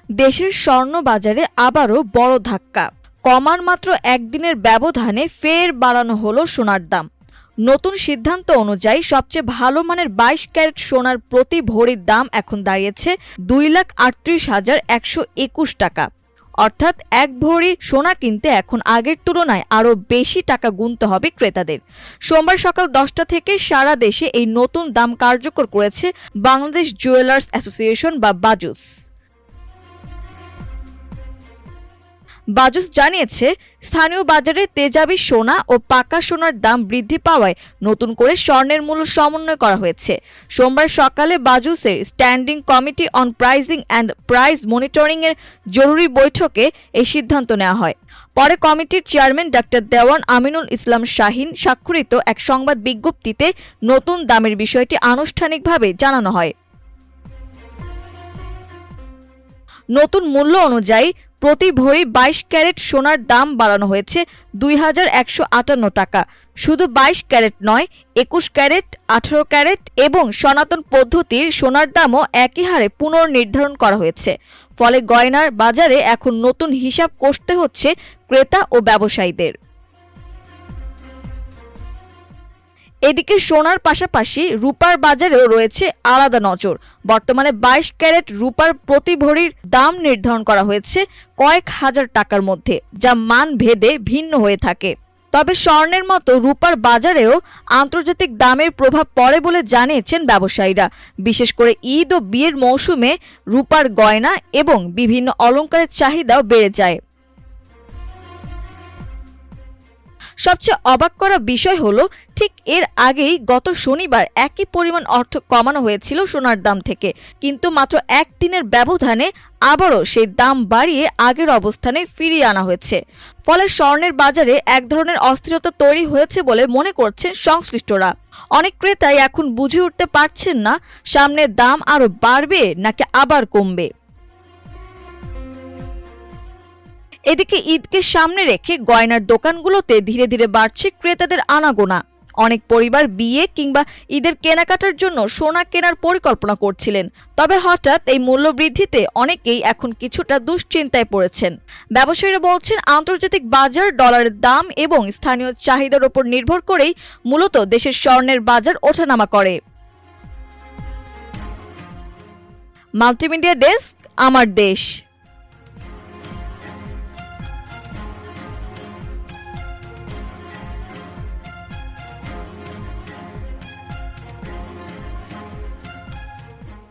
দেশের স্বর্ণ বাজারে আবারও বড় ধাক্কা। কমার মাত্র একদিনের ব্যবধানে ফের বাড়ানো হলো সোনার দাম। নতুন সিদ্ধান্ত অনুযায়ী সবচেয়ে ভালো মানের ২২ ক্যারেট সোনার প্রতি ভরির দাম এখন দাঁড়িয়েছে ২,৩৮,১২১ টাকা। অর্থাৎ এক ভরি সোনা কিনতে এখন আগের তুলনায় আরও বেশি টাকা গুনতে হবে ক্রেতাদের। সোমবার সকাল ১০টা থেকে সারা দেশে এই নতুন দাম কার্যকর করেছে বাংলাদেশ জুয়েলার্স অ্যাসোসিয়েশন বা বাজুস। বাজুস জানিয়েছে, স্থানীয় বাজারে তেজাবি সোনা ও পাকা সোনার দাম বৃদ্ধি পাওয়ায় নতুন করে স্বর্ণের মূল্য সমন্বয় করা হয়েছে। সোমবার সকালে বাজুসের standing committee on pricing and price monitoring এর জরুরি বৈঠকে এই সিদ্ধান্ত নেওয়া হয়। পরে কমিটির চেয়ারম্যান ডাক্তার দেওয়ান আমিনুল ইসলাম শাহীন স্বাক্ষরিত এক সংবাদ বিজ্ঞপ্তিতে নতুন দামের বিষয়টি আনুষ্ঠানিকভাবে জানানো হয়। নতুন মূল্য অনুযায়ী প্রতি ভরি ২২ ক্যারেট সোনার দাম বাড়ানো হয়েছে ২,১৫৮ টাকা। শুধু ২২ ক্যারেট নয়, ২১ ক্যারেট, ১৮ ক্যারেট এবং সনাতন পদ্ধতির সোনার দামও একই হারে পুনর্নির্ধারণ করা হয়েছে। ফলে গয়নার বাজারে এখন নতুন হিসাব কষতে হচ্ছে ক্রেতা ও ব্যবসায়ীদের। এদিকে সোনার পাশাপাশি রূপার বাজারেও রয়েছে আলাদা নজর। বর্তমানে ২২ ক্যারেট রূপার প্রতি ভরির দাম নির্ধারণ করা হয়েছে কয়েক হাজার টাকার মধ্যে, যা মান ভেদে ভিন্ন হয়ে থাকে। তবে স্বর্ণের মতো রূপার বাজারেও আন্তর্জাতিক দামের প্রভাব পড়ে বলে জানিয়েছেন ব্যবসায়ীরা। বিশেষ করে ঈদ ও বিয়ের মৌসুমে রূপার গয়না এবং বিভিন্ন অলংকারের চাহিদাও বেড়ে যায়। সবচেয়ে অবাক করা বিষয় হলো, ঠিক এর আগেই গত শনিবার একই পরিমাণ অর্থ কমানো হয়েছিল সোনার দাম থেকে, কিন্তু মাত্র একদিনের ব্যবধানে আবারও সেই দাম বাড়িয়ে আগের অবস্থানে ফিরিয়ে আনা হয়েছে। ফলে স্বর্ণের বাজারে এক ধরনের অস্থিরতা তৈরি হয়েছে বলে মনে করছেন সংশ্লিষ্টরা। অনেক ক্রেতাই এখন বুঝে উঠতে পারছেন না সামনে দাম আরও বাড়বে নাকি আবার কমবে। এদিকে ঈদকে সামনে রেখে গয়নার দোকানগুলোতে ধীরে ধীরে বাড়ছে ক্রেতাদের আনাগোনা। অনেক পরিবার বিয়ে কিংবা ঈদের কেনাকাটার জন্য সোনা কেনার পরিকল্পনা করছিলেন। তবে হঠাৎ এই মূল্য বৃদ্ধিতে অনেকেই এখন কিছুটা দুশ্চিন্তায় পড়েছেন। ব্যবসায়ীরা বলছেন, আন্তর্জাতিক বাজার, ডলারের দাম এবং স্থানীয় চাহিদার উপর নির্ভর করেই মূলত দেশের স্বর্ণের বাজার ওঠানামা করে। মাল্টিমিডিয়া ডেস্ক, আমার দেশ।